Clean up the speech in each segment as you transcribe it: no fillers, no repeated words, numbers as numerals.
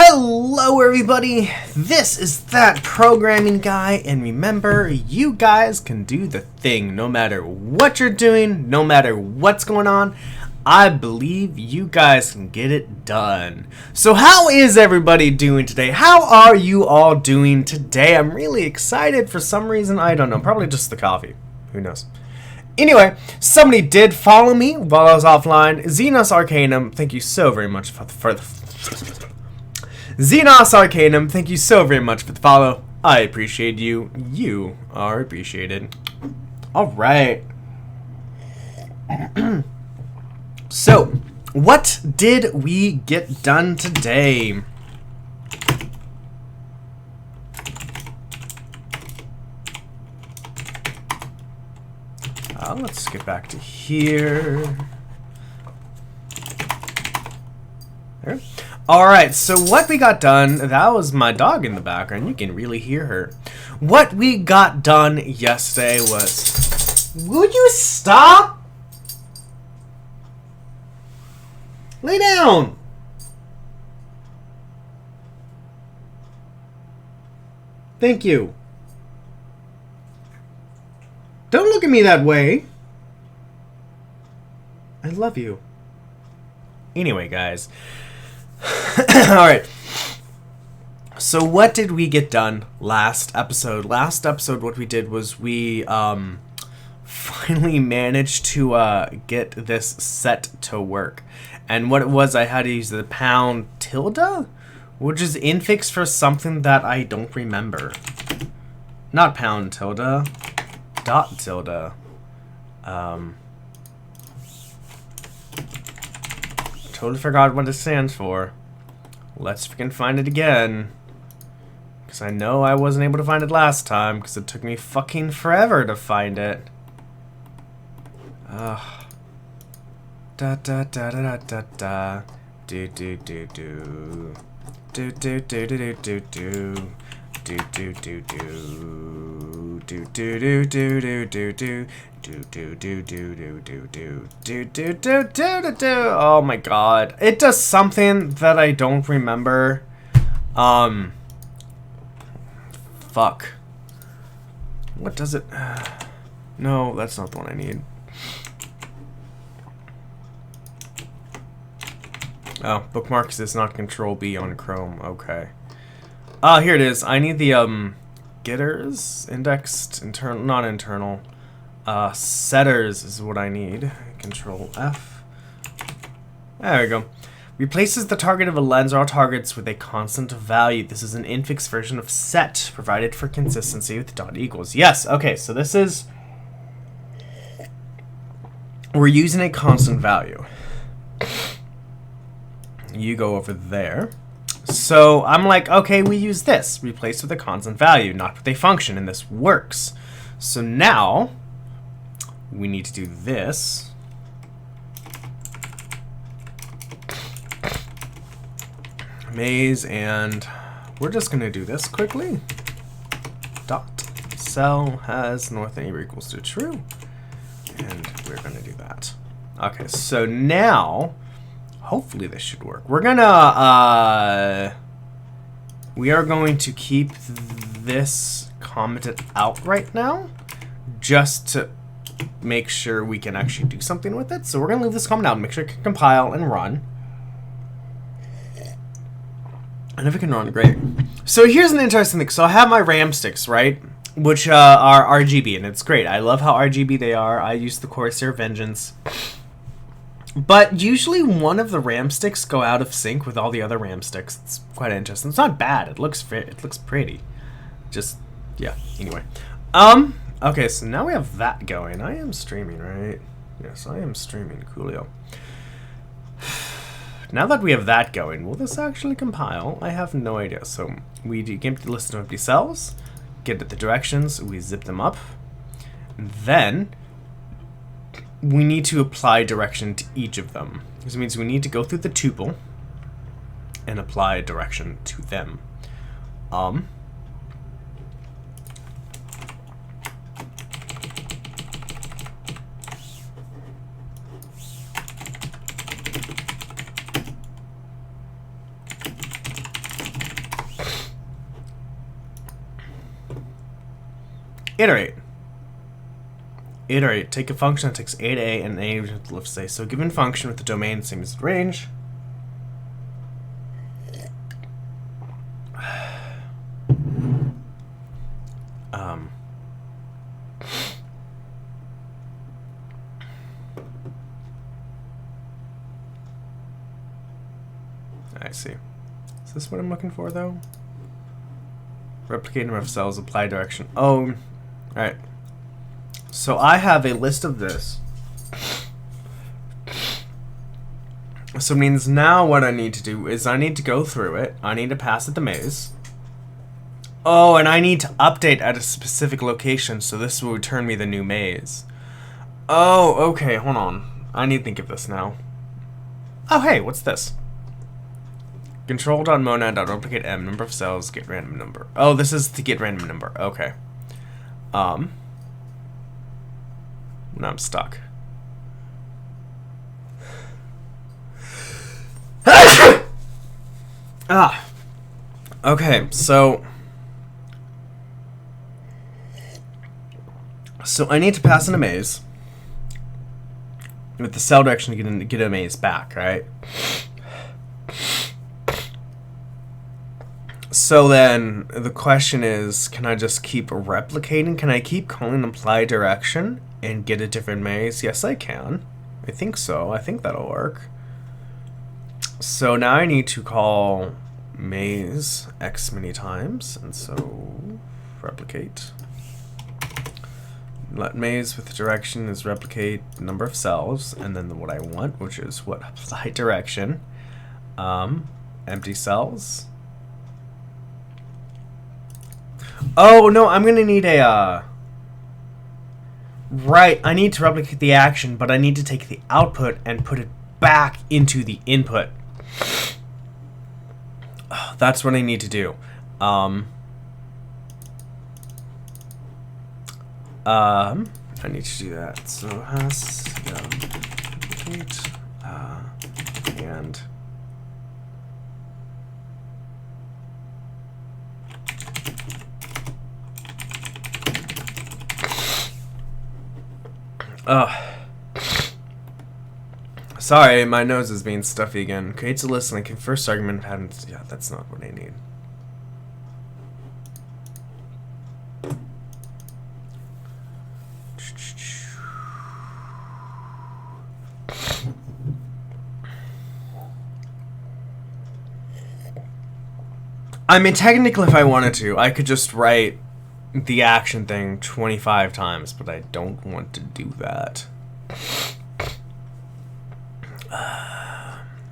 Hello everybody, this is That Programming Guy, and remember, you guys can do the thing no matter what you're doing, no matter what's going on. I believe you guys can get it done. So how is everybody doing today? How are you all doing today? I'm really excited for some reason, I don't know, probably just the coffee, who knows. Anyway, somebody did follow me while I was offline. Xenos Arcanum, thank you so very much for the Xenos Arcanum, thank you so very much for the follow. I appreciate you. You are appreciated. Alright. So, what did we get done today? Let's get back to here. There. Alright, so what we got done, that was my dog in the background, you can really hear her. What we got done yesterday was... Will you stop? Lay down! Thank you. Don't look at me that way. I love you. Anyway, guys. Alright. So what did we get done last episode? Last episode what we did was we finally managed to get this set to work. And what it was, I had to use the pound tilde, which is infix for something that I don't remember. Not pound tilde. Dot tilde. Totally forgot what it stands for. Let's freaking find it again. Because I know I wasn't able to find it last time, because it took me fucking forever to find it. Da da da da da da da. Do do do do. Do do do do do do. Do do do do. Do do do do do do do. Do do do do do do do do do do do do. Oh my god. It does something that I don't remember. Fuck. What does it? No, that's not the one I need. Oh, bookmarks is not Control B on Chrome. Okay. Here it is. I need the getters, indexed, internal, not internal. Setters is what I need. Control F. There we go. Replaces the target of a lens or all targets with a constant value. This is an infix version of set, provided for consistency with dot equals. Yes, okay, so this is... We're using a constant value. You go over there. So I'm like, okay, we use this. Replace with a constant value, not with a function, and this works. So now... we need to do this. Maze, and we're just going to do this quickly. Dot cell has north and neighbor equals to true. And we're going to do that. Okay, so now, hopefully this should work. We're going to, we are going to keep this commented out right now, just to make sure we can actually do something with it. So we're going to leave this comment out, make sure it can compile and run. And if it can run, great. So here's an interesting thing. So I have my RAM sticks, right? Which are RGB, and it's great. I love how RGB they are. I use the Corsair Vengeance. But usually one of the RAM sticks go out of sync with all the other RAM sticks. It's quite interesting. It's not bad. It looks pretty. Just, yeah, anyway. Okay, so now we have that going. I am streaming, right? Yes, I am streaming. Coolio. Now that we have that going, will this actually compile? I have no idea. So we do empty the list of empty cells, get at the directions, we zip them up. Then we need to apply direction to each of them. This means we need to go through the tuple and apply direction to them. iterate. Iterate. Take a function that takes A to A and A to lift A. So given function with the domain same as the range. I see. Is this what I'm looking for, though? Replicate number of cells, apply direction. Oh, alright. So I have a list of this. So it means now what I need to do is I need to go through it. I need to pass it the maze. Oh, and I need to update at a specific location, so this will return me the new maze. Oh, okay, hold on. I need to think of this now. Oh, hey, what's this? Control.monad.replicate m, number of cells, get random number. Oh, this is to get random number. Okay. Now I'm stuck. Okay, so I need to pass in a maze with the cell direction to get a maze back, right? So then the question is, can I just keep replicating? Can I keep calling apply direction and get a different maze? Yes, I can. I think so. I think that'll work. So now I need to call maze x many times, and so replicate. Let maze with direction is replicate number of cells, and then what I want, which is what apply direction. Empty cells. Oh no, I'm gonna need a right, I need to replicate the action, but I need to take the output and put it back into the input. Oh, that's what I need to do. I need to do that. So Haskell replicate and sorry, my nose is being stuffy again. Creates a list like first argument patterns. Yeah, that's not what I need. I mean, technically, if I wanted to, I could just write the action thing 25 times, but I don't want to do that.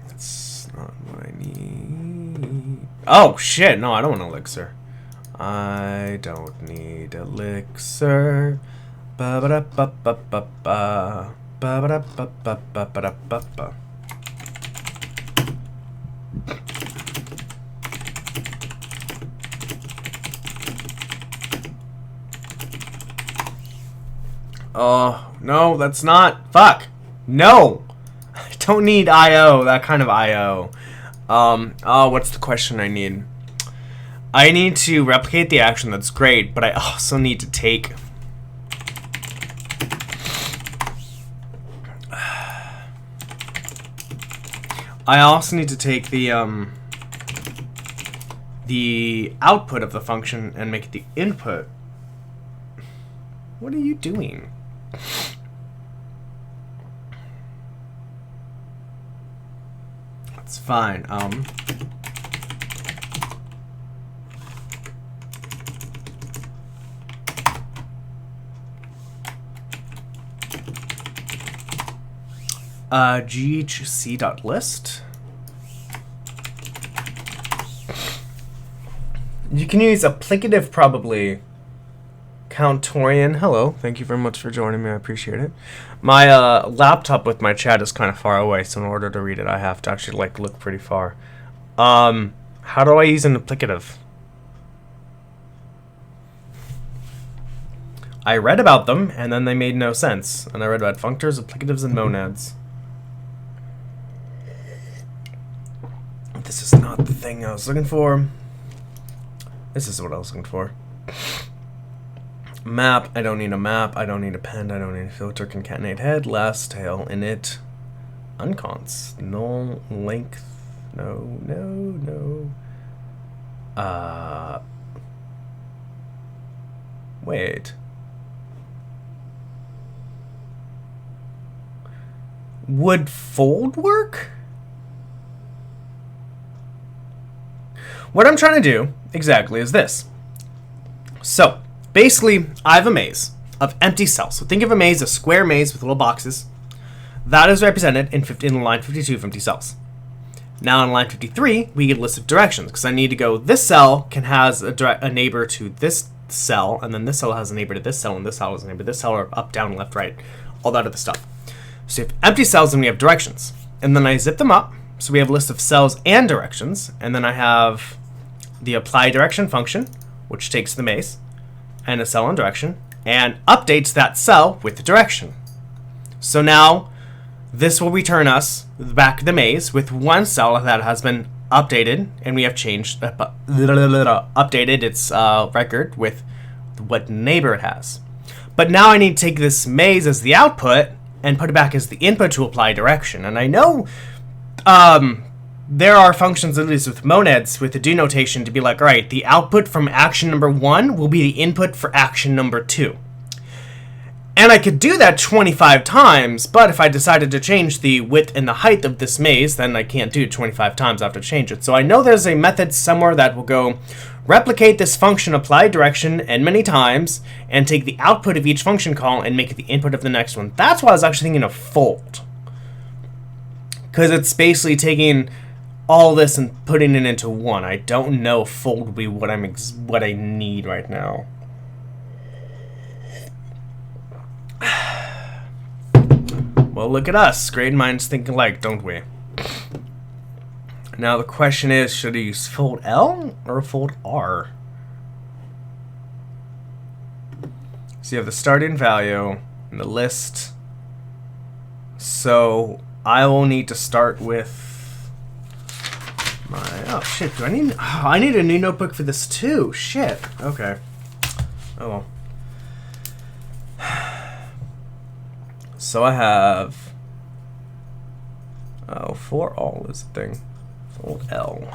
That's not what I need. Oh, shit. No, I don't want elixir. I don't need elixir. Ba-ba-da-ba-ba-ba-ba. Ba-ba-da-ba-ba-ba-ba-ba-ba. Oh, no, that's not. Fuck. No. I don't need I.O. That kind of I.O. Oh, what's the question I need? I need to replicate the action. That's great, but I also need to take... I also need to take the output of the function and make it the input. What are you doing? That's fine. GHC.list. You can use applicative probably. Countorian, hello. Thank you very much for joining me. I appreciate it. My laptop with my chat is kind of far away, so in order to read it, I have to actually like look pretty far. How do I use an applicative? I read about them, and then they made no sense. And I read about functors, applicatives, and monads. This is not the thing I was looking for. This is what I was looking for. Map, I don't need a map, I don't need a pen, I don't need a filter, concatenate head, last, tail, init, unconst, null, length, no. Wait. Would fold work? What I'm trying to do exactly is this. So, basically, I have a maze of empty cells. So think of a maze, a square maze with little boxes. That is represented in line 52 of empty cells. Now in line 53, we get a list of directions, because I need to go, this cell has a neighbor to this cell, and then this cell has a neighbor to this cell, and this cell has a neighbor to this cell, or up, down, left, right, all that other stuff. So you have empty cells, and we have directions. And then I zip them up, so we have a list of cells and directions, and then I have the apply direction function, which takes the maze, and a cell and direction, and updates that cell with the direction. So now, this will return us back the maze with one cell that has been updated, and we have changed, updated its record with what neighbor it has. But now I need to take this maze as the output and put it back as the input to apply direction. And I know there are functions, at least with monads, with the do notation to be like, all right, the output from action number 1 will be the input for action number 2. And I could do that 25 times, but if I decided to change the width and the height of this maze, then I can't do it 25 times. I have to change it. So I know there's a method somewhere that will go replicate this function apply direction n many times and take the output of each function call and make it the input of the next one. That's why I was actually thinking of fold. Because it's basically taking all this and putting it into one. I don't know if fold will be what I need right now. Well, look at us. Great minds think alike, don't we? Now the question is, should I use fold L or fold R? So you have the starting value and the list. So I will need to start with my... Oh, shit. Do I need... Oh, I need a new notebook for this too. Shit. Okay. Oh, well. So I have... Oh, for all is the thing. Fold L.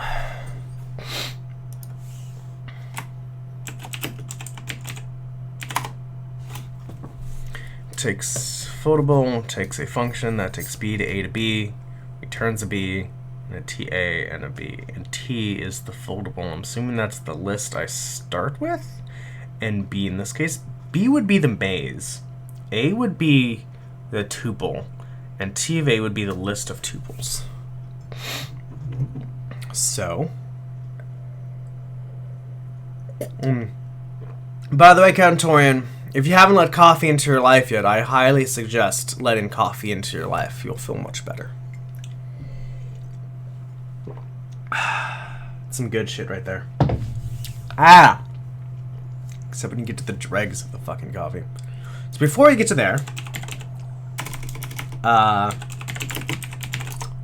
Takes foldable, takes a function that takes B to A to B, returns a B, and a TA and a B. And T is the foldable. I'm assuming that's the list I start with. And B in this case, B would be the maze. A would be the tuple, and T of A would be the list of tuples. So, by the way, Cantorian, if you haven't let coffee into your life yet, I highly suggest letting coffee into your life. You'll feel much better. Some good shit right there. Ah! Except when you get to the dregs of the fucking coffee. So before you get to there,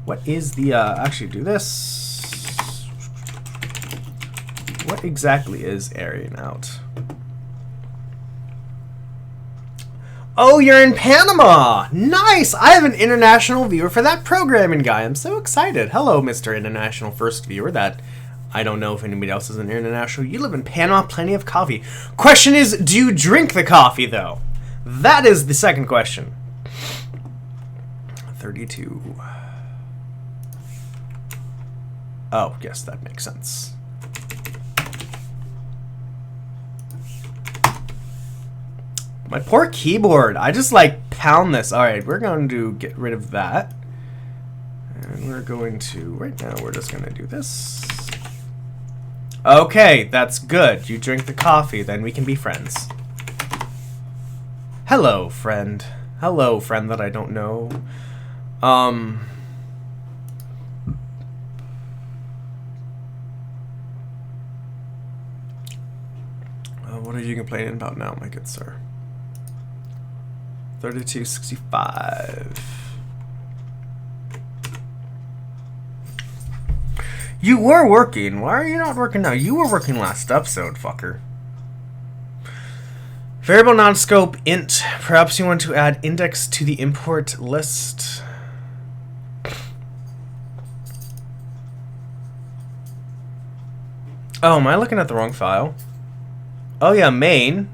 what is the, actually do this. What exactly is airing out? Oh, you're in Panama! Nice! I have an international viewer for that programming guy. I'm so excited. Hello, Mr. International First Viewer. That I don't know if anybody else is an international. You live in Panama, plenty of coffee. Question is, do you drink the coffee, though? That is the second question. 32. Oh, yes, that makes sense. My poor keyboard. I just like pound this. Alright, we're going to get rid of that. And we're going to, right now, we're just going to do this. Okay, that's good. You drink the coffee, then we can be friends. Hello, friend. Hello, friend that I don't know. What are you complaining about now, my good sir? 3265. You were working. Why are you not working now? You were working last episode, fucker. Variable non-scope int. Perhaps you want to add index to the import list. Oh, am I looking at the wrong file? Oh yeah, main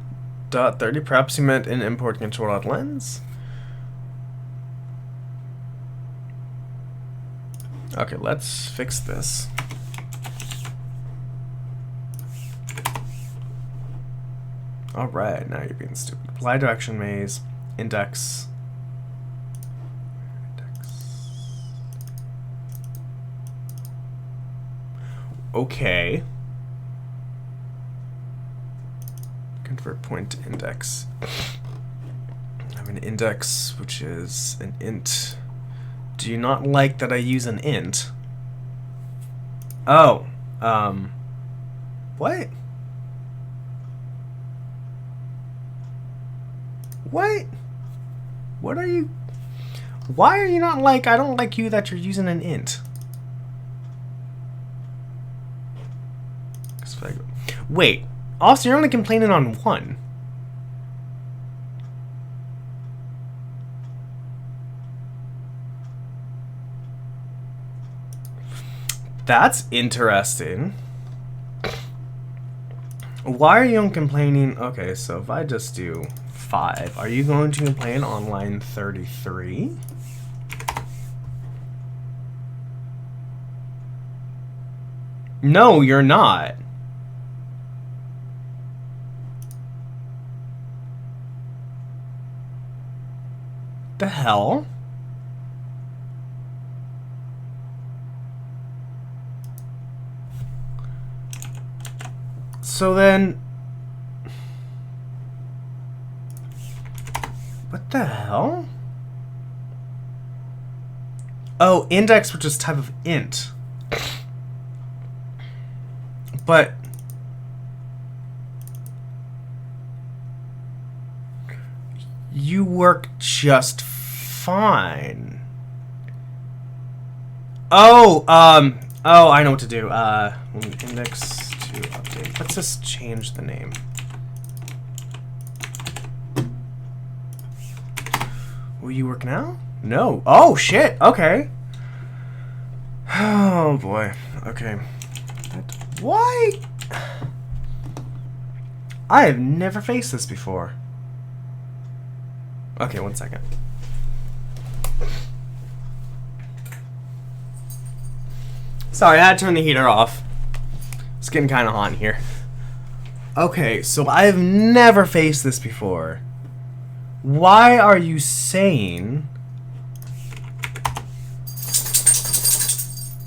.30. Perhaps you meant in import control.lens. Okay, let's fix this. Alright, now you're being stupid. Apply direction maze, index. Okay. Convert point to index. I have an index, which is an int. Do you not like that I use an int? Oh, what? What? What are you? Why are you not like, I don't like you that you're using an int? Wait, also you're only complaining on one. That's interesting. Why are you complaining? Okay, so if I just do 5, are you going to complain on line 33? No, you're not. The hell? So then, what the hell? Oh, index, which is type of int. But you work just fine. Oh, oh, I know what to do. Index to update. Let's just change the name. Will you work now? No. Oh, shit. Okay. Oh, boy. Okay. Why? I have never faced this before. Okay, 1 second. Sorry, I had to turn the heater off. It's getting kind of hot in here. Okay, so I have never faced this before. Why are you saying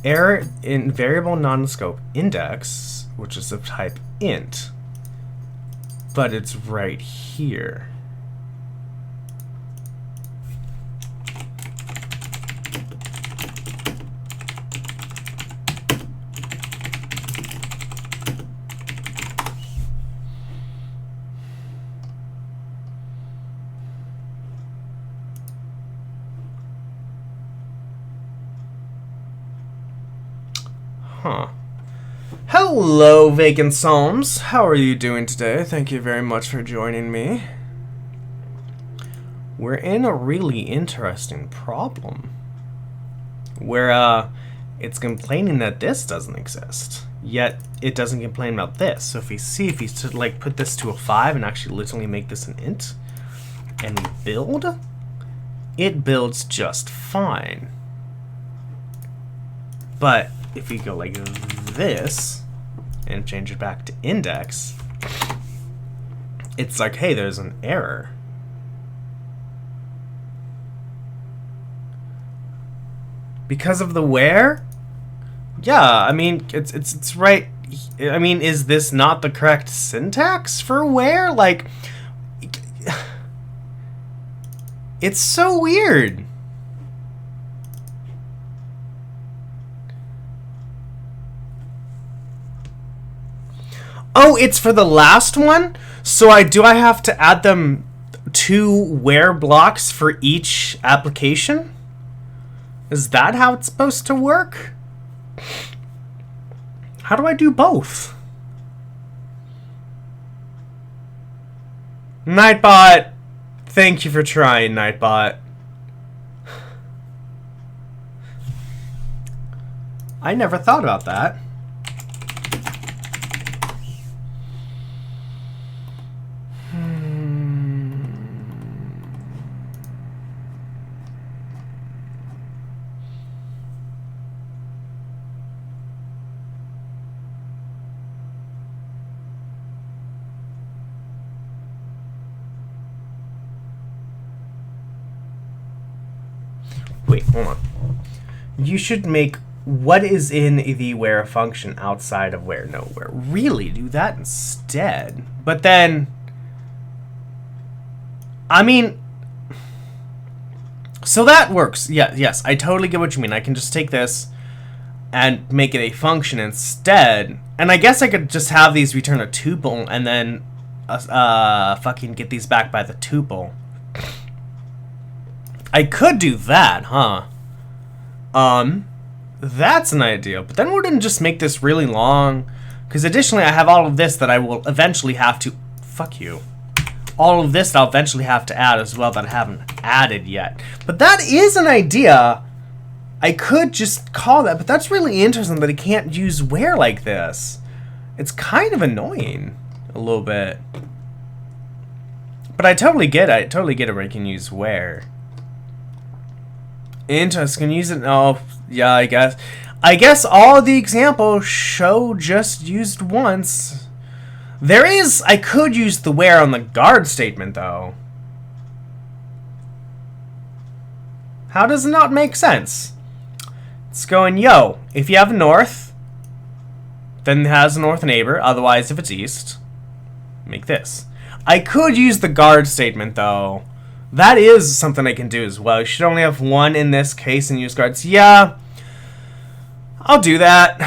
error in variable non-scope index, which is of type int, but it's right here? Huh. Hello, Vacant Psalms. How are you doing today? Thank you very much for joining me. We're in a really interesting problem where it's complaining that this doesn't exist, yet it doesn't complain about this. So if you like put this to a 5 and actually literally make this an int and we build, it builds just fine. But if we go like this and change it back to index, it's like, hey, there's an error. Because of the where? Yeah, I mean, it's right. I mean, is this not the correct syntax for where? Like, it's so weird. Oh, it's for the last one? So I have to add them 2 where blocks for each application? Is that how it's supposed to work? How do I do both? Nightbot! Thank you for trying, Nightbot. I never thought about that. Wait, hold on. You should make what is in the where function outside of where nowhere. Really, do that instead. But then, I mean, so that works. Yeah, yes, I totally get what you mean. I can just take this and make it a function instead. And I guess I could just have these return a tuple and then fucking get these back by the tuple. I could do that, huh? That's an idea. But then we're gonna just make this really long. Because additionally, I have all of this that I will eventually have to... Fuck you. All of this that I'll eventually have to add as well that I haven't added yet. But that is an idea. I could just call that. But that's really interesting that I can't use where like this. It's kind of annoying. A little bit. But I totally get it. I totally get it where I can use where. Interesting. Can use it. Oh, yeah, I guess. I guess all the examples show just used once. There is. I could use the where on the guard statement though. How does it not make sense? It's going, yo, if you have north, then it has a north neighbor. Otherwise, if it's east, make this. I could use the guard statement though. That is something I can do as well. You should only have one in this case and use guards. Yeah, I'll do that.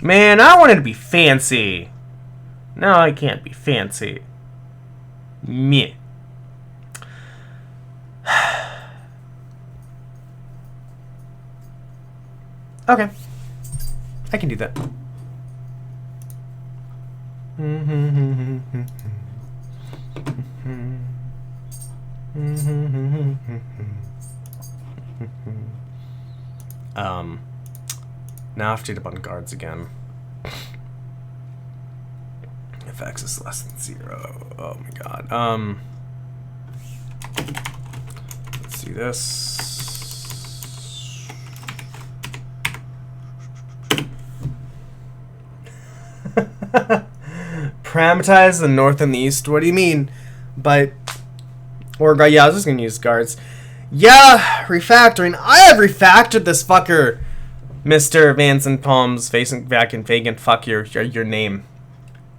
Man, I wanted to be fancy. No, I can't be fancy. Meh. Okay. I can do that. Now I have to hit up on guards again. If x is less than 0. Oh my god. Let's do this. Parameterize the north and the east. What do you mean? But yeah, I was just gonna use guards. Yeah, refactoring. I have refactored this fucker, Mr. Vance and Palms, facing back and Vagan. Fuck your name,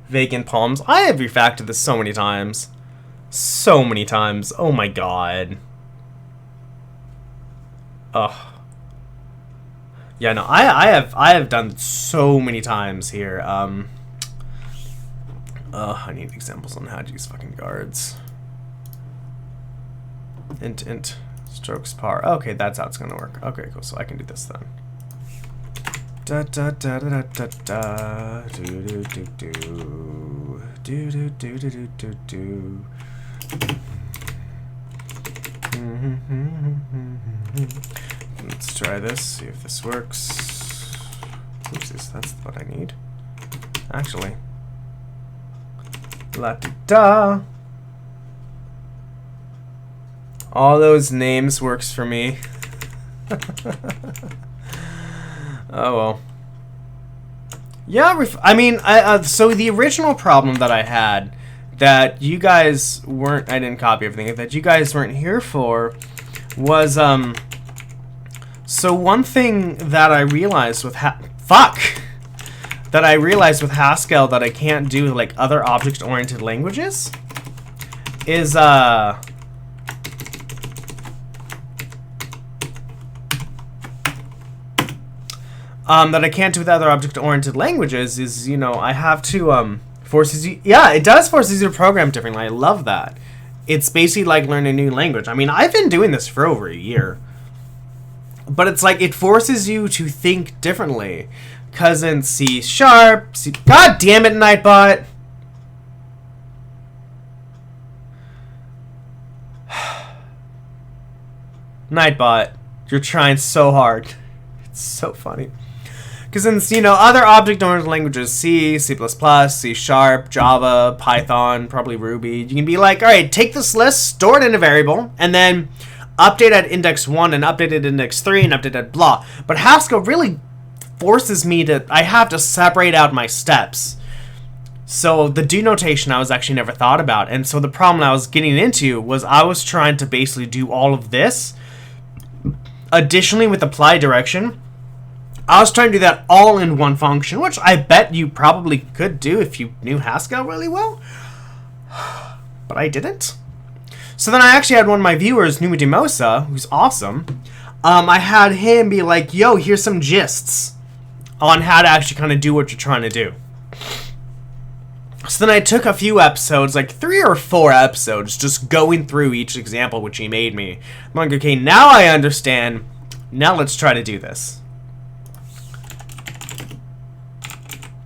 Vagan Palms. I have refactored this so many times, so many times. Oh my god. Ugh. Yeah, no, I have done so many times here. I need examples on how to use fucking guards. Int strokes par. Okay, that's how it's gonna work. Okay, cool. So I can do this then. Da da da da da da do do do do do do do do do do. Let's try this. See if this works. Oopsies, that's what I need. Actually. La da da. All those names works for me. Oh well. Yeah, I mean, so the original problem that I had that you guys weren't, I didn't copy everything, that you guys weren't here for was, so one thing that I realized with that I realized with Haskell that I can't do with, like, other object-oriented languages is, that I can't do with other object-oriented languages is, you know, I have to, forces you, yeah, it does forces you to program differently. I love that. It's basically like learning a new language. I mean, I've been doing this for over a year. But it's like, it forces you to think differently. Because in C#, God damn it, Nightbot! Nightbot, you're trying so hard. It's so funny. Because in, you know, other object-oriented languages, C, C++, C#, Java, Python, probably Ruby, you can be like, all right, take this list, store it in a variable, and then update at index 1 and update at index 3 and update at blah. But Haskell really forces me to, I have to separate out my steps. So the do notation I was actually never thought about. And so the problem I was getting into was I was trying to basically do all of this. Additionally, with apply direction, I was trying to do that all in one function, which I bet you probably could do if you knew Haskell really well. But I didn't. So then I actually had one of my viewers, Numa Demosa, who's awesome. I had him be like, yo, here's some gists on how to actually kind of do what you're trying to do. So then I took a few episodes, like 3 or 4 episodes, just going through each example which he made me. I'm like, okay, now I understand. Now let's try to do this.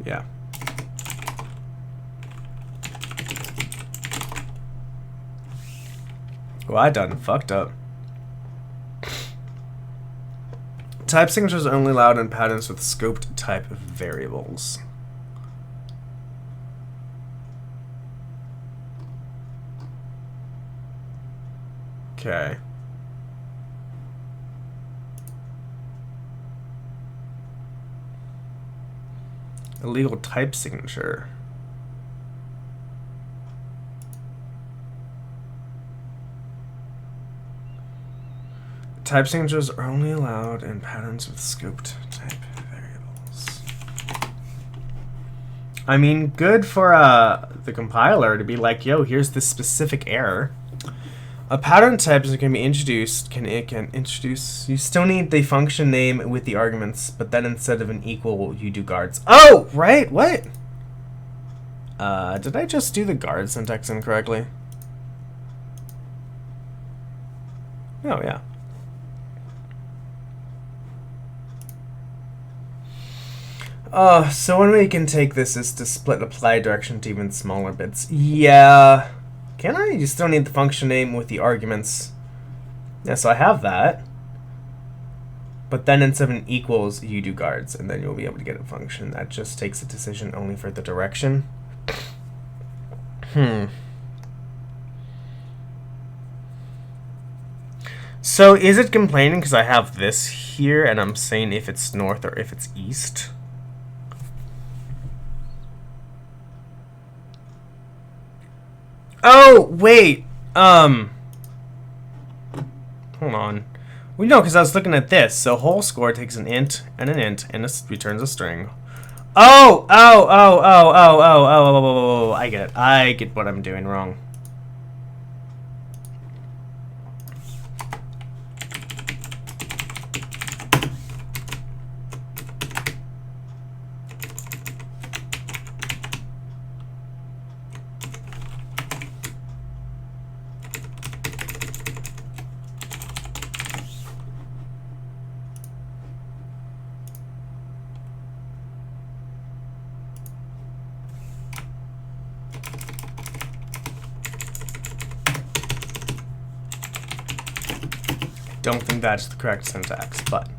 Yeah. Well, I done fucked up. Type signatures are only allowed in patterns with scoped type variables. Okay. Illegal type signature. Type signatures are only allowed in patterns with scoped type variables. I mean, good for the compiler to be like, yo, here's this specific error. A pattern type is can be introduced. It can introduce. You still need the function name with the arguments, but then instead of an equal, you do guards. Oh, right. What? Did I just do the guard syntax incorrectly? Oh yeah. So one way you can take this is to split apply direction to even smaller bits. Yeah. Can I? You still need the function name with the arguments. Yeah, so I have that. But then instead of an equals, you do guards, and then you'll be able to get a function that just takes a decision only for the direction. So is it complaining because I have this here, and I'm saying if it's north or if it's east? Oh, wait. Hold on. Well, no, because I was looking at this. So whole score takes an int, and it returns a string. Oh! I get it. I get what I'm doing wrong. Don't think that's the correct syntax, but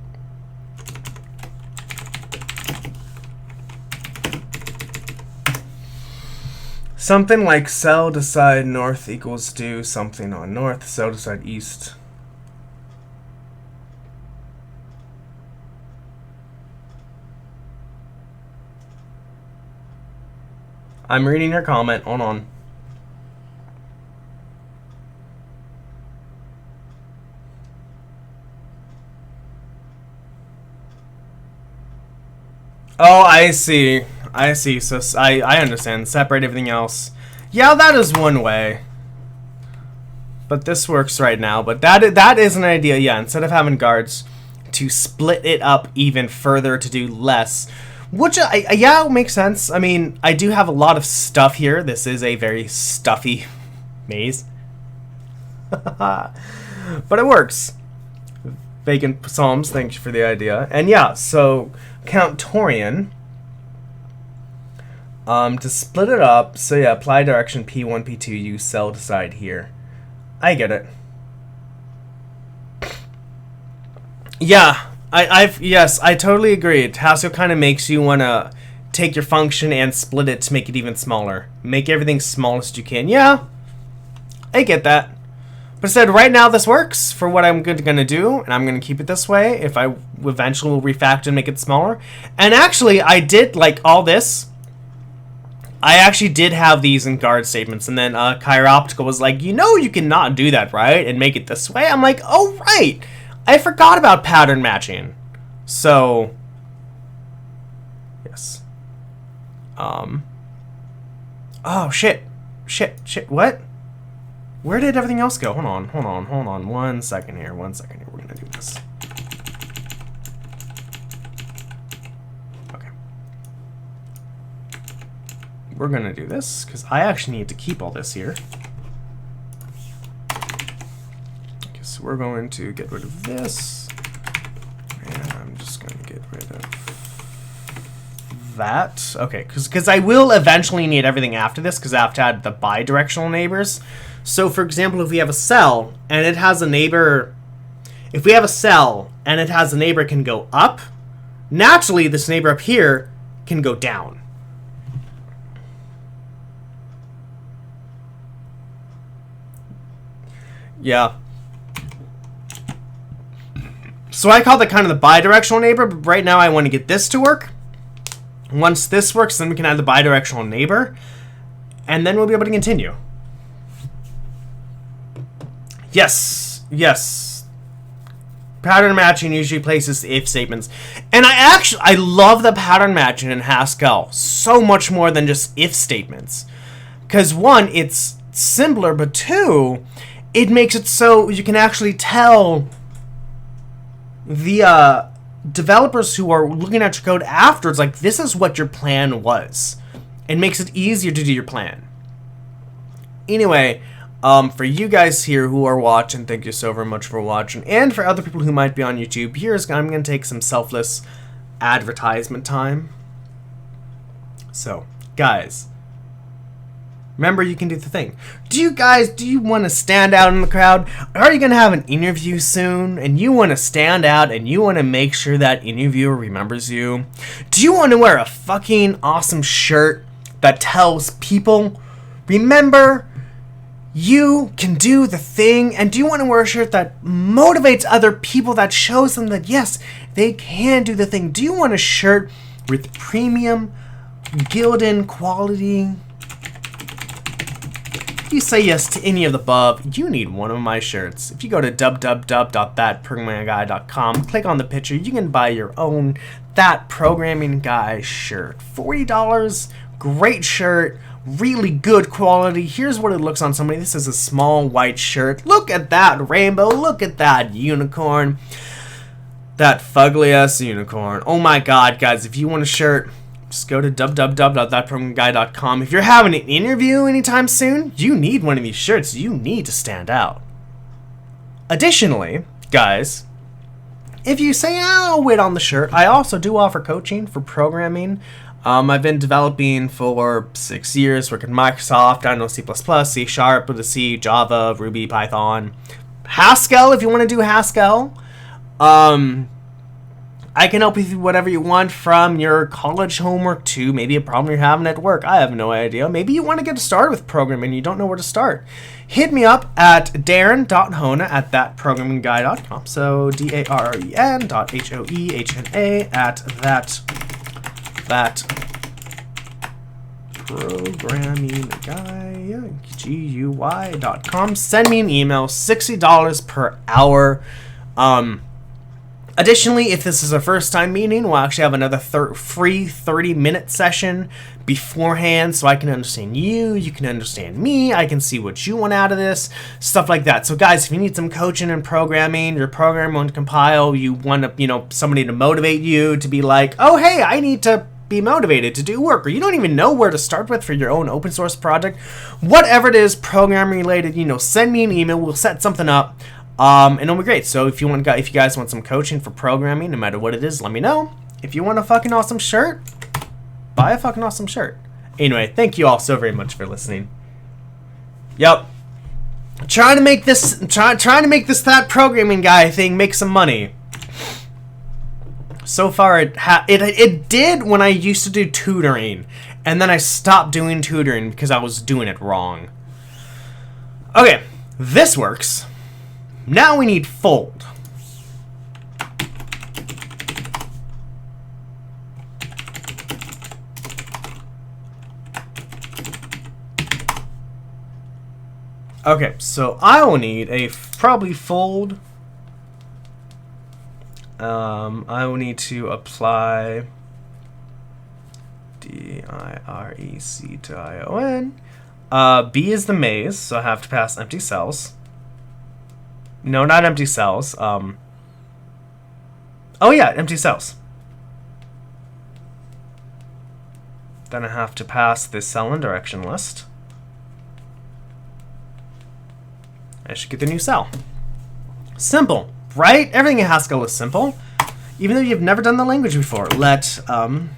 something like cell decide north equals do something on north, cell decide east. I'm reading your comment. Hold on. Oh, I see. I see. So I understand. Separate everything else. Yeah, that is one way. But this works right now. But that is an idea. Yeah, instead of having guards, to split it up even further to do less. Which, yeah, makes sense. I mean, I do have a lot of stuff here. This is a very stuffy maze. But it works. Vacant Psalms, thank you for the idea. And yeah, so count Torian. To split it up, so yeah, apply direction P1, P2, use cell decide here. I get it. Yeah, yes, I totally agree. Haskell kind of makes you want to take your function and split it to make it even smaller. Make everything smallest you can. Yeah, I get that. But instead, right now this works for what I'm going to do, and I'm going to keep it this way. If I eventually will refactor and make it smaller. And actually, I did, like, all this. I actually did have these in guard statements, and then Chiroptical was like, you know you cannot do that, right? And make it this way? I'm like, oh, right! I forgot about pattern matching. So, yes. Oh, shit, what? Where did everything else go? Hold on. 1 second here. We're gonna do this. Okay. We're gonna do this, because I actually need to keep all this here. Okay, so we're going to get rid of this. And I'm just gonna get rid of that. Okay, because I will eventually need everything after this, because I have to add the bidirectional neighbors. So, for example, if we have a cell and it has a neighbor, if we have a cell and it has a neighbor can go up, naturally this neighbor up here can go down. Yeah. So I call that kind of the bidirectional neighbor, but right now I want to get this to work. Once this works, then we can add the bidirectional neighbor, and then we'll be able to continue. Yes. Pattern matching usually places if statements. And I love the pattern matching in Haskell so much more than just if statements. Because one, it's simpler, but two, it makes it so you can actually tell the developers who are looking at your code afterwards, like, this is what your plan was. It makes it easier to do your plan. Anyway, for you guys here who are watching, thank you so very much for watching. And for other people who might be on YouTube, I'm going to take some selfless advertisement time. So, guys, remember you can do the thing. Do you want to stand out in the crowd? Are you going to have an interview soon? And you want to stand out and you want to make sure that interviewer remembers you? Do you want to wear a fucking awesome shirt that tells people, remember, you can do the thing? And do you want to wear a shirt that motivates other people, that shows them that, yes, they can do the thing? Do you want a shirt with premium, Gildan quality? If you say yes to any of the above, you need one of my shirts. If you go to www.thatprogrammingguy.com, click on the picture, you can buy your own That Programming Guy shirt. $40, great shirt. Really good quality. Here's what it looks on somebody. This is a small white shirt. Look at that rainbow. Look at that unicorn. That fugly ass unicorn. Oh my god, guys, if you want a shirt, just go to www.thatprogrammingguy.com. If you're having an interview anytime soon, you need one of these shirts. You need to stand out. Additionally, guys, if you say, I'll wait on the shirt, I also do offer coaching for programming. I've been developing for 6 years, working at Microsoft, I know C++, C#, with a C, Java, Ruby, Python, Haskell, if you want to do Haskell. I can help you with whatever you want, from your college homework to maybe a problem you're having at work. I have no idea. Maybe you want to get started with programming and you don't know where to start. Hit me up at darren.hoena@thatprogrammingguy.com. So darren.hoehna at thatprogrammingguy.com. Send me an email, $60 per hour. Additionally, if this is a first-time meeting, we'll actually have another free 30-minute session beforehand, so I can understand you, you can understand me, I can see what you want out of this, stuff like that. So guys, if you need some coaching and programming, your program won't compile, you want to, somebody to motivate you to be like, oh, hey, I need to be motivated to do work, or you don't even know where to start with for your own open source project, whatever it is, programming related, send me an email, we'll set something up. And it'll be great. So if you guys want some coaching for programming, no matter what it is, let me know. If you want a fucking awesome shirt, buy a fucking awesome shirt. Anyway, thank you all so very much for listening. Yep. Trying to make this That Programming Guy thing make some money. So far, it did when I used to do tutoring, and then I stopped doing tutoring because I was doing it wrong. Okay, this works. Now we need fold. Okay, so I will need a probably fold. I will need to apply D-I-R-E-C-T-I-O-N. B is the maze, so I have to pass empty cells. No, not empty cells. Oh yeah, empty cells. Then I have to pass the cell and direction list. I should get the new cell. Simple, right? Everything in Haskell is simple. Even though you've never done the language before. Let, God,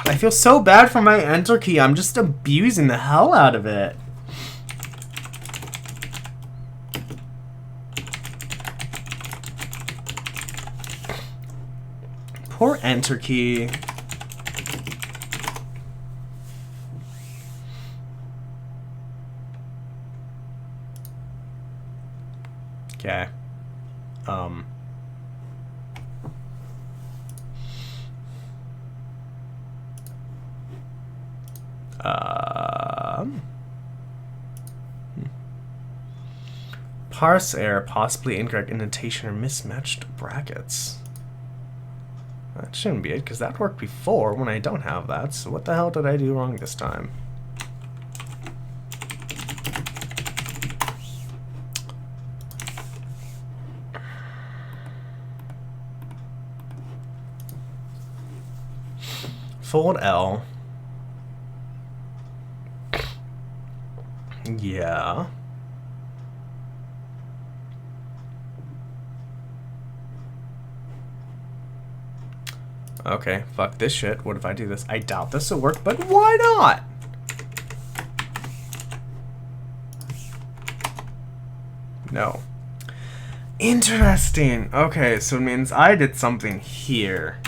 I feel so bad for my enter key. I'm just abusing the hell out of it. Poor enter key. Okay. Parse error, possibly incorrect indentation or mismatched brackets. That shouldn't be it, because that worked before when I don't have that. So what the hell did I do wrong this time? Fold L. Yeah. Okay, fuck this shit. What if I do this? I doubt this will work, but why not? No. Interesting. Okay, so it means I did something here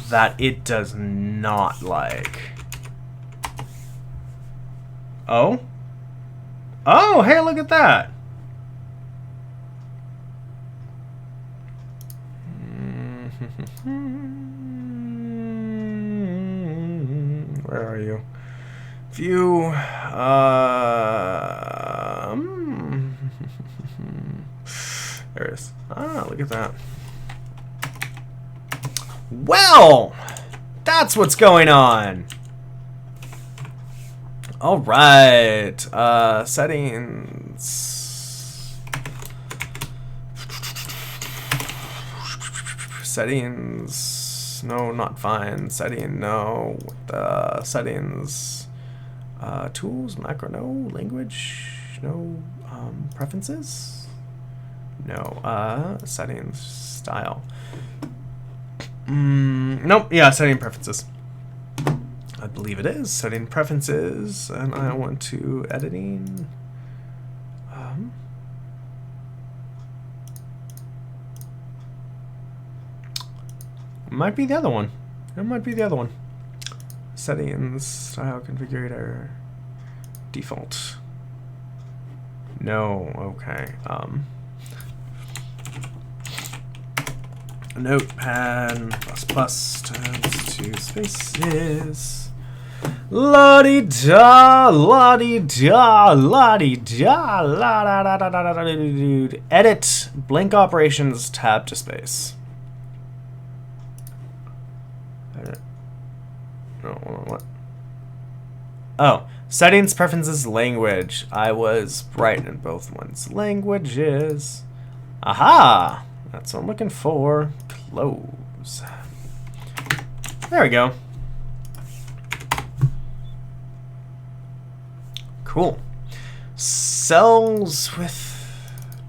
that it does not like. Oh? Oh, hey, look at that. Where are you? View. There it is. Ah, look at that. Well, that's what's going on. All right. Settings. Settings. No, not fine. Setting. No. Settings. Tools. Macro. No. Language. No. Preferences. No. Settings. Style. Nope. Yeah. Setting preferences. I believe it is setting preferences, and I want to editing. Might be the other one. It might be the other one. Settings, style configurator, default. No, okay. Notepad ++ times 2 spaces. La-di-da, la-di-da, la-di-da, la-da-da-da-da-da-da-da-da. Edit blank operations tab to space. Edit. No, hold on, what? Oh, settings, preferences, language. I was right in both ones. Languages. Aha! That's what I'm looking for. Close. There we go. Cool. Cells with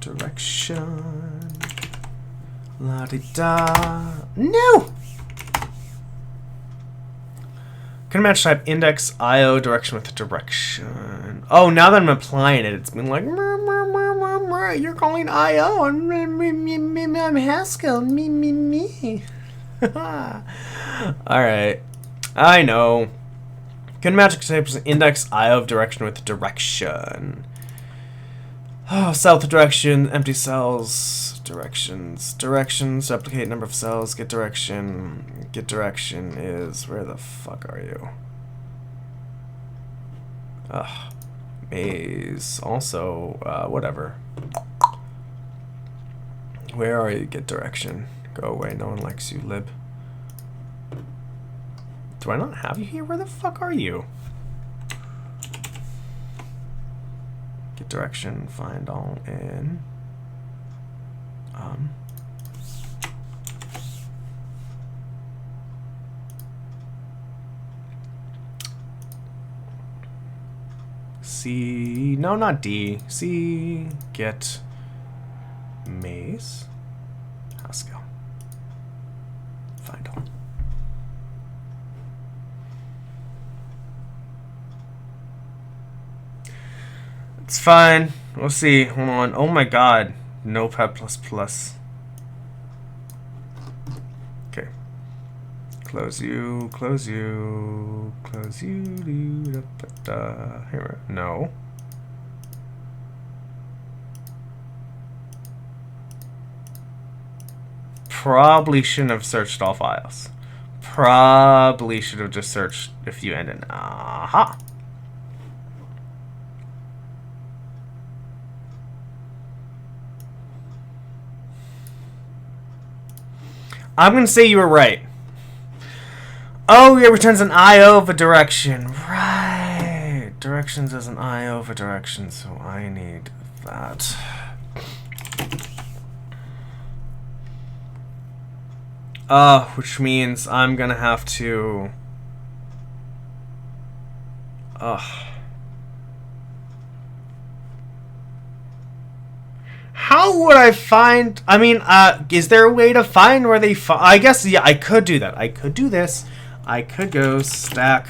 direction. La-di-da. No! Couldn't match type index IO direction with direction. Oh, now that I'm applying it, it's been like, you're calling IO, I'm Haskell, me. Alright. I know. Couldn't match type index IO of direction with direction. Oh, south direction, empty cells, directions, duplicate number of cells, get direction is, where the fuck are you? Ugh, maze, also, whatever. Where are you, get direction? Go away, no one likes you, lib. Do I not have you here? Where the fuck are you? Get direction, find all in. C, no, not D. C, get maze, Haskell. Find all. It's fine. We'll see. Hold on. Oh my god. Notepad++. Okay. Close you. Here. No. Probably shouldn't have searched all files. Probably should have just searched if you end in aha. I'm going to say you were right. Oh, it returns an IO of a direction. Right. Directions as an IO of a direction, so I need that. Which means I'm going to have to... How would I find... I mean, is there a way to find where they... I guess, yeah, I could do that. I could do this. I could go stack...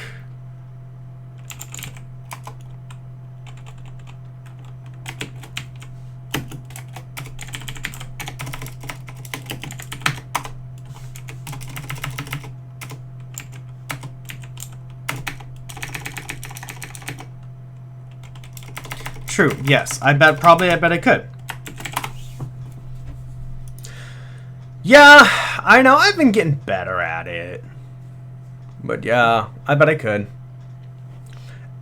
True, yes. I bet I could. Yeah, I know, I've been getting better at it. But yeah, I bet I could.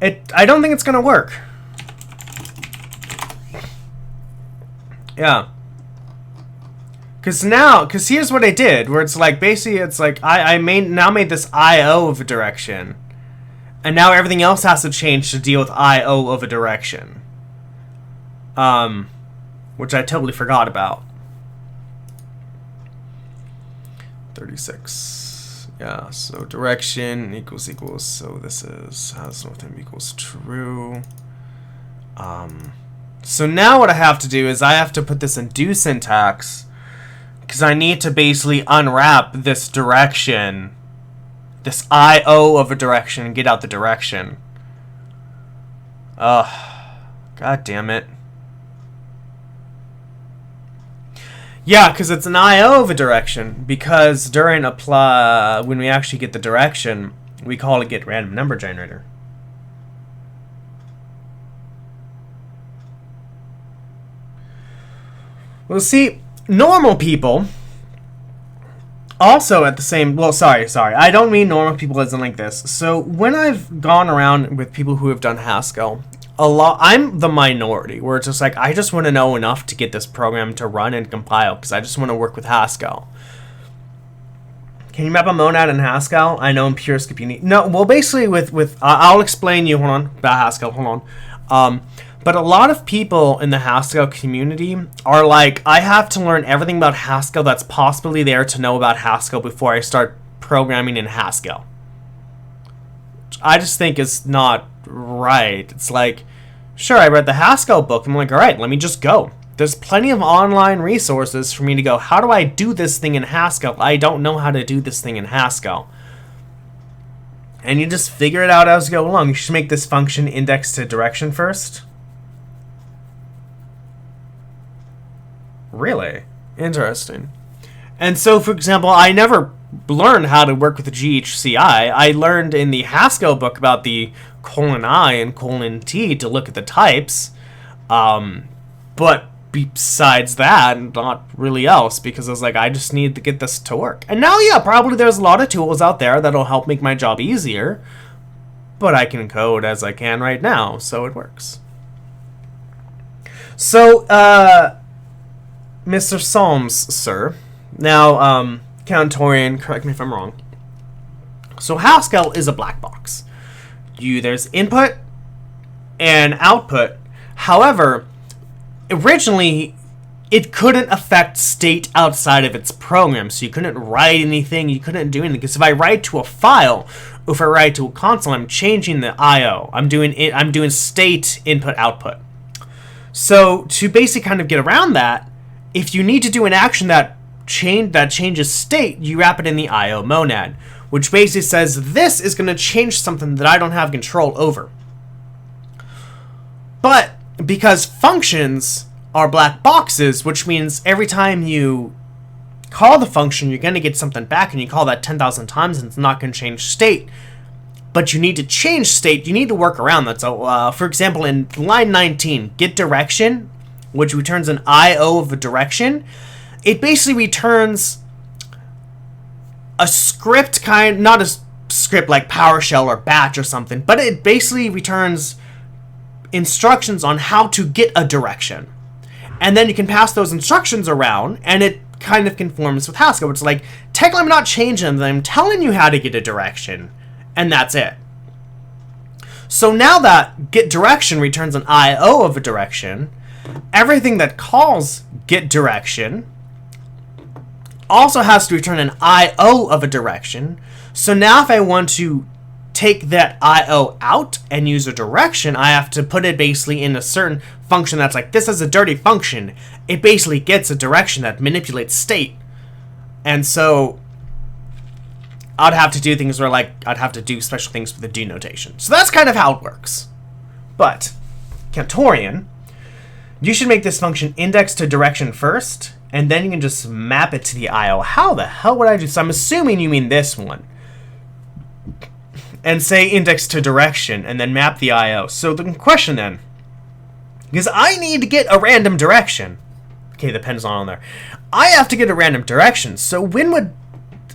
I don't think it's gonna work. Yeah. Cause here's what I did, where it's like, basically it's like, I made this IO of a direction. And now everything else has to change to deal with IO of a direction. Which I totally forgot about. 36. Yeah, so direction equals, so this is has nothing equals true. So now what I have to do is I have to put this in do syntax, because I need to basically unwrap this direction, this IO of a direction, and get out the direction. God damn it. Yeah, because it's an IO of a direction, because during apply, when we actually get the direction, we call it get random number generator. Well, see, normal people also at the same, well, sorry, I don't mean normal people as in like this. So when I've gone around with people who have done Haskell, I'm the minority, where it's just like, I just want to know enough to get this program to run and compile, because I just want to work with Haskell. Can you map a monad in Haskell? I know in pure Scipini. No, well, basically I'll explain you, hold on, about Haskell, hold on. But a lot of people in the Haskell community are like, I have to learn everything about Haskell that's possibly there to know about Haskell before I start programming in Haskell. Which I just think is not right. It's like, sure, I read the Haskell book. I'm like, all right, let me just go. There's plenty of online resources for me to go, how do I do this thing in Haskell? I don't know how to do this thing in Haskell. And you just figure it out as you go along. You should make this function index to direction first. Really? Interesting. And so, for example, I never learned how to work with the GHCI. I learned in the Haskell book about the :I and :T to look at the types. But besides that, not really else, because I was like, I just need to get this to work. And now, yeah, probably there's a lot of tools out there that'll help make my job easier, but I can code as I can right now, so it works. So, Mr. Solms, sir. Now, Countorian, correct me if I'm wrong. So Haskell is a black box. There's input and output. However, originally, it couldn't affect state outside of its program, so you couldn't write anything, you couldn't do anything, because if I write to a file, or if I write to a console, I'm changing the I/O. I'm doing state input output. So to basically kind of get around that, if you need to do an action that changes state, you wrap it in the I/O monad, which basically says this is going to change something that I don't have control over. But because functions are black boxes, which means every time you call the function, you're going to get something back, and you call that 10,000 times, and it's not going to change state. But you need to change state. You need to work around that. So, for example, in line 19, get direction, which returns an I/O of a direction, it basically returns a script not a script like PowerShell or Batch or something, but it basically returns instructions on how to get a direction. And then you can pass those instructions around, and it kind of conforms with Haskell. It's like, technically I'm not changing them, I'm telling you how to get a direction, and that's it. So now that get direction returns an I/O of a direction, everything that calls get direction also has to return an I/O of a direction. So now if I want to take that I/O out and use a direction, I have to put it basically in a certain function that's like, this is a dirty function. It basically gets a direction that manipulates state. And so I'd have to do things where, like, I'd have to do special things with the do notation. So that's kind of how it works. But Cantorian, you should make this function index to direction first, and then you can just map it to the I/O. How the hell would I do? So I'm assuming you mean this one. And say index to direction, and then map the I/O. So the question then, because I need to get a random direction. Okay, the pen's not on there. I have to get a random direction. So when would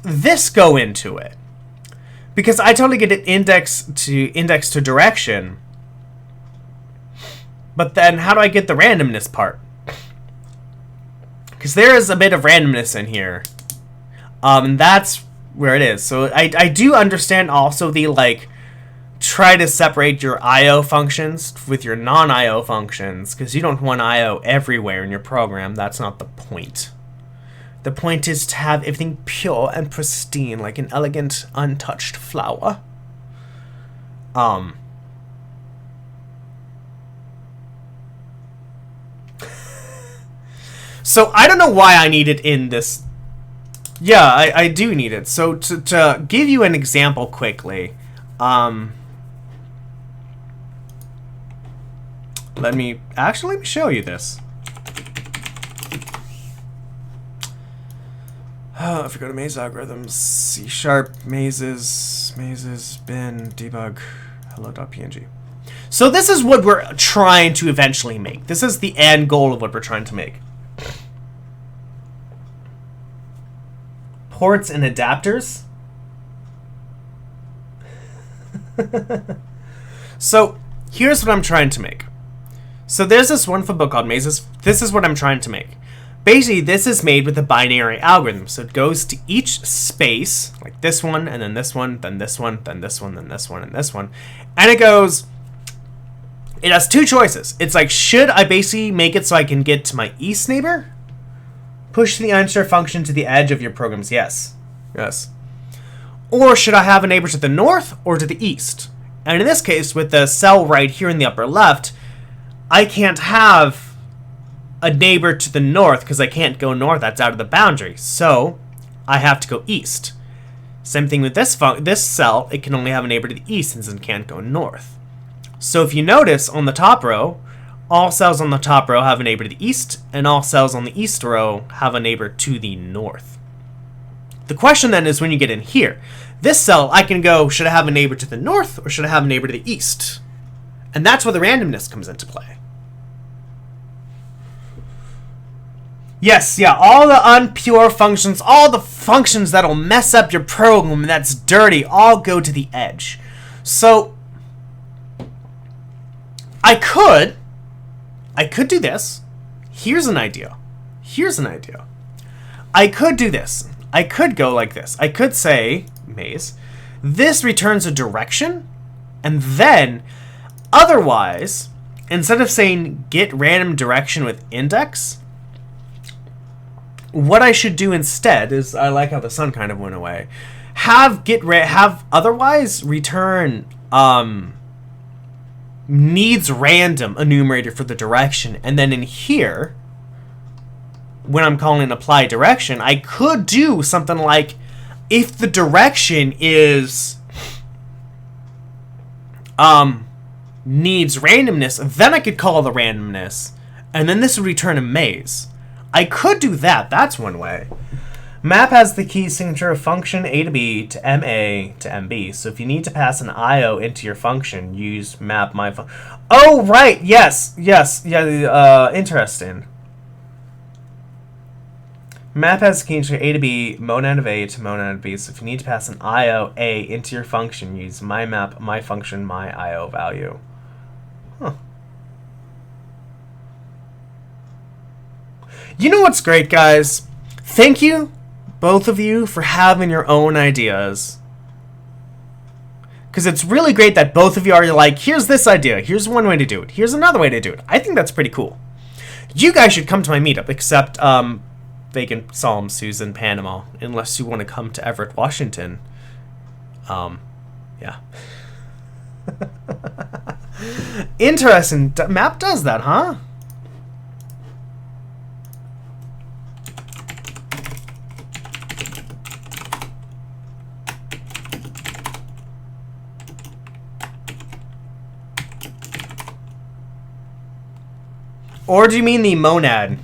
this go into it? Because I totally get it index to direction. But then how do I get the randomness part? Because there is a bit of randomness in here. And that's where it is. So I do understand also the, like, try to separate your I/O functions with your non-I/O functions, because you don't want I/O everywhere in your program. That's not the point. The point is to have everything pure and pristine, like an elegant, untouched flower. So I don't know why I need it in this. Yeah, I do need it. So to give you an example quickly, let me show you this. If we go to maze algorithms, C# mazes, bin, debug, hello.png. So this is what we're trying to eventually make. This is the end goal of what we're trying to make. Ports and adapters. So here's what I'm trying to make. So there's this wonderful book called Mazes. This is what I'm trying to make. Basically, this is made with a binary algorithm. So it goes to each space, like this one, and then this one, then this one, then this one, then this one, and this one. And it goes, it has two choices. It's like, should I basically make it so I can get to my east neighbor? Push the answer function to the edge of your programs. Yes. Yes. Or should I have a neighbor to the north or to the east? And in this case, with the cell right here in the upper left, I can't have a neighbor to the north because I can't go north. That's out of the boundary. So I have to go east. Same thing with this cell, it can only have a neighbor to the east since it can't go north. So if you notice on the top row, all cells on the top row have a neighbor to the east, and all cells on the east row have a neighbor to the north. The question then is when you get in here, this cell, I can go, should I have a neighbor to the north or should I have a neighbor to the east? And that's where the randomness comes into play. Yes, yeah, all the unpure functions, all the functions that'll mess up your program that's dirty, all go to the edge. So, I could do this. Here's an idea. I could do this. I could go like this. I could say, maze, this returns a direction, and then, otherwise, instead of saying get random direction with index, what I should do instead is, I like how the sun kind of went away, have otherwise return needs random enumerator for the direction, and then in here, when I'm calling apply direction, I could do something like if the direction is needs randomness, then I could call the randomness, and then this would return a maze. I could do that. That's one way. Map has the key signature of function a to b to ma to mb. So if you need to pass an IO into your function, use map my function. Oh, right. Yes. Yeah. Interesting. Map has the key signature a to b, monad of a to monad of b. So if you need to pass an IO a into your function, use my map my function my IO value. Huh. You know what's great, guys? Thank you, both of you, for having your own ideas. Because it's really great that both of you are like, here's this idea, here's one way to do it, here's another way to do it. I think that's pretty cool. You guys should come to my meetup, except Vacant Psalms, who's in Panama, unless you want to come to Everett, Washington. Yeah. Interesting. Map does that, huh? Or do you mean the monad?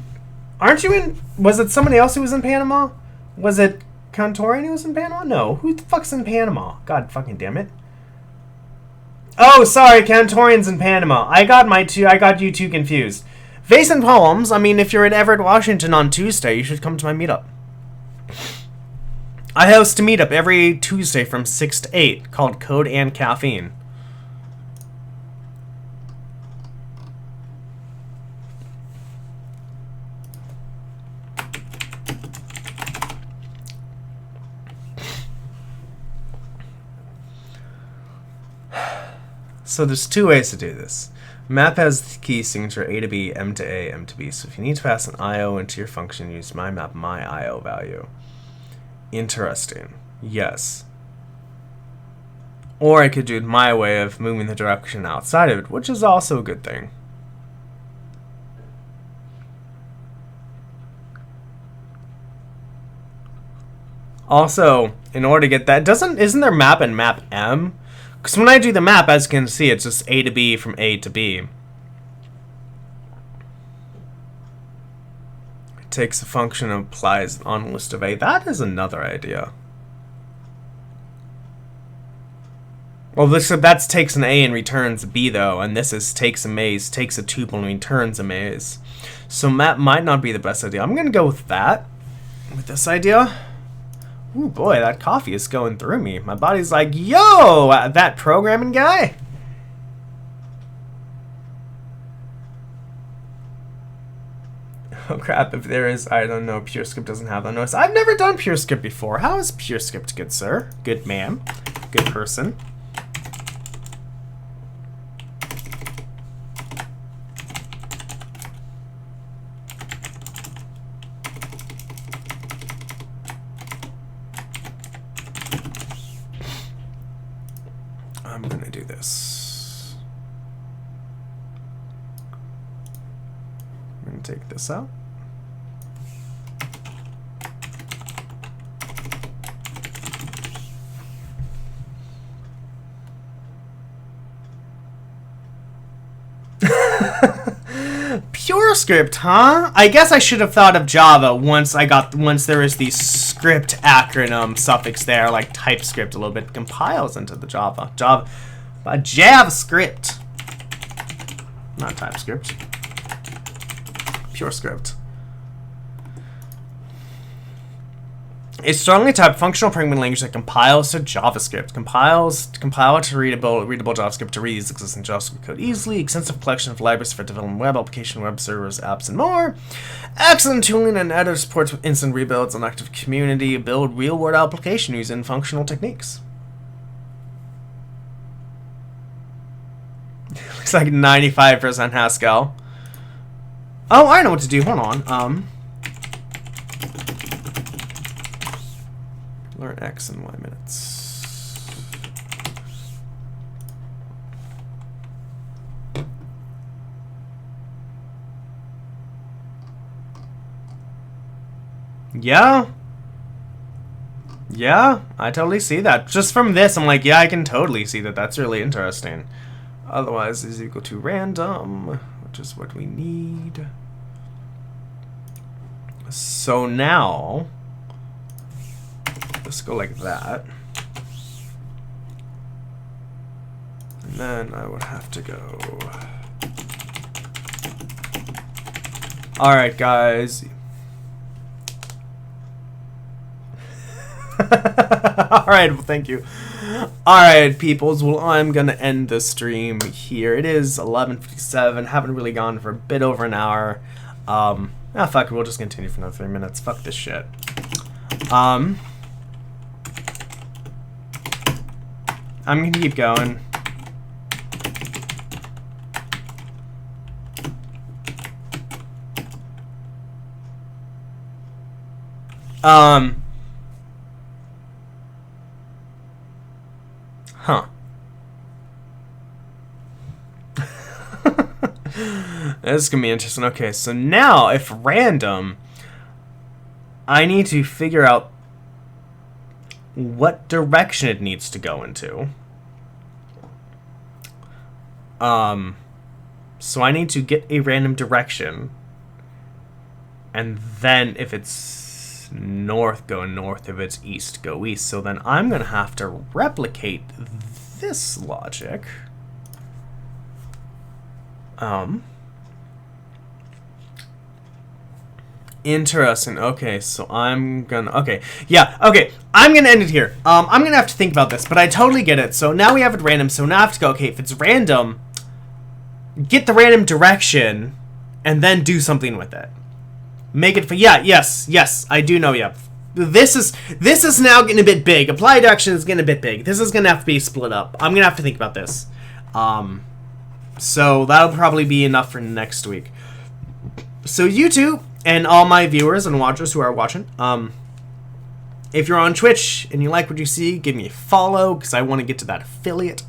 Aren't you in... Was it somebody else who was in Panama? Was it Cantorian who was in Panama? No. Who the fuck's in Panama? God fucking damn it. Oh, sorry. Cantorian's in Panama. I got you two confused. Vase and Poems. I mean, if you're in Everett, Washington on Tuesday, you should come to my meetup. I host a meetup every Tuesday from 6 to 8 called Code and Caffeine. So there's two ways to do this. Map has the key signature a to b, m to a, m to b. So if you need to pass an IO into your function, use my map my IO value. Interesting. Yes. Or I could do it my way of moving the direction outside of it, which is also a good thing. Also, in order to get that, isn't there map and map m? Because when I do the map, as you can see, it's just a to b from a to b. It takes a function and applies on a list of a. That is another idea. Well, that takes an a and returns a b, though, and this is takes a maze, takes a tuple and returns a maze. So map might not be the best idea. I'm going to go with that, with this idea. Ooh, boy, that coffee is going through me. My body's like, yo, that programming guy. Oh, crap, if there is, I don't know, PureScript doesn't have that notice. I've never done PureScript before. How is PureScript, good sir? Good ma'am. Good person. I'm gonna do this. I'm gonna take this out. JavaScript, huh? I guess I should have thought of Java once there was the script acronym suffix there, like TypeScript a little bit compiles into the JavaScript. Not TypeScript. Pure script. A strongly typed functional programming language that compiles to JavaScript. Compile to readable JavaScript to read existing JavaScript code easily. Extensive collection of libraries for developing web application, web servers, apps, and more. Excellent tooling and editor supports with instant rebuilds and active community. Build real-world application using functional techniques. Looks like 95% Haskell. Oh, I know what to do. Hold on. Learn X and Y minutes. Yeah, I totally see that. Just from this, I'm like, yeah, I can totally see that. That's really interesting. Otherwise is equal to random, which is what we need. So now, let's go like that. And then I would have to go. Alright, guys. Alright, well, thank you. Alright, peoples. Well, I'm gonna end the stream here. It is 11:57. Haven't really gone for a bit over an hour. Fuck it. We'll just continue for another 3 minutes. Fuck this shit. I'm gonna keep going. Huh. This is gonna be interesting. Okay, so now if random, I need to figure out what direction it needs to go into. So I need to get a random direction, and then if it's north, go north. If it's east, go east. So then I'm gonna have to replicate this logic. Interesting. Okay, so I'm gonna... Okay, yeah, okay. I'm gonna end it here. I'm gonna have to think about this, but I totally get it. So now we have it random, so now I have to go, okay, if it's random, get the random direction, and then do something with it. Make it for... Yeah, yes, I do know, yeah. This is now getting a bit big. Applied action is getting a bit big. This is gonna have to be split up. I'm gonna have to think about this. So that'll probably be enough for next week. So YouTube and all my viewers and watchers who are watching, if you're on Twitch and you like what you see, give me a follow because I want to get to that affiliate.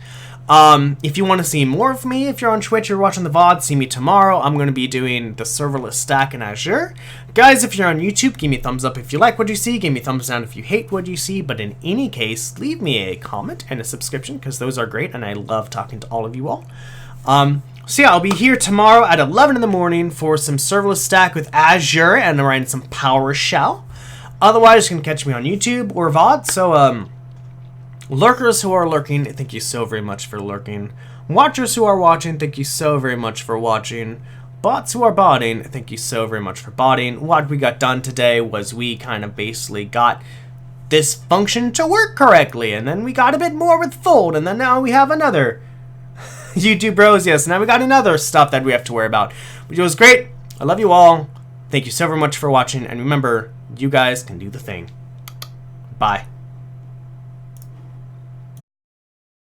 If you want to see more of me, if you're on Twitch or watching the VOD, see me tomorrow. I'm going to be doing the serverless stack in Azure. Guys, if you're on YouTube, give me a thumbs up if you like what you see. Give me a thumbs down if you hate what you see. But in any case, leave me a comment and a subscription because those are great and I love talking to all of you all. So yeah, I'll be here tomorrow at 11 in the morning for some serverless stack with Azure and writing some PowerShell. Otherwise, you can catch me on YouTube or VOD. So, lurkers who are lurking, thank you so very much for lurking. Watchers who are watching, thank you so very much for watching. Bots who are botting, thank you so very much for botting. What we got done today was we kind of basically got this function to work correctly, and then we got a bit more with fold, and then now we have another. YouTube bros, yes, now we got another stuff that we have to worry about. Which was great. I love you all. Thank you so very much for watching, and remember, you guys can do the thing. Bye.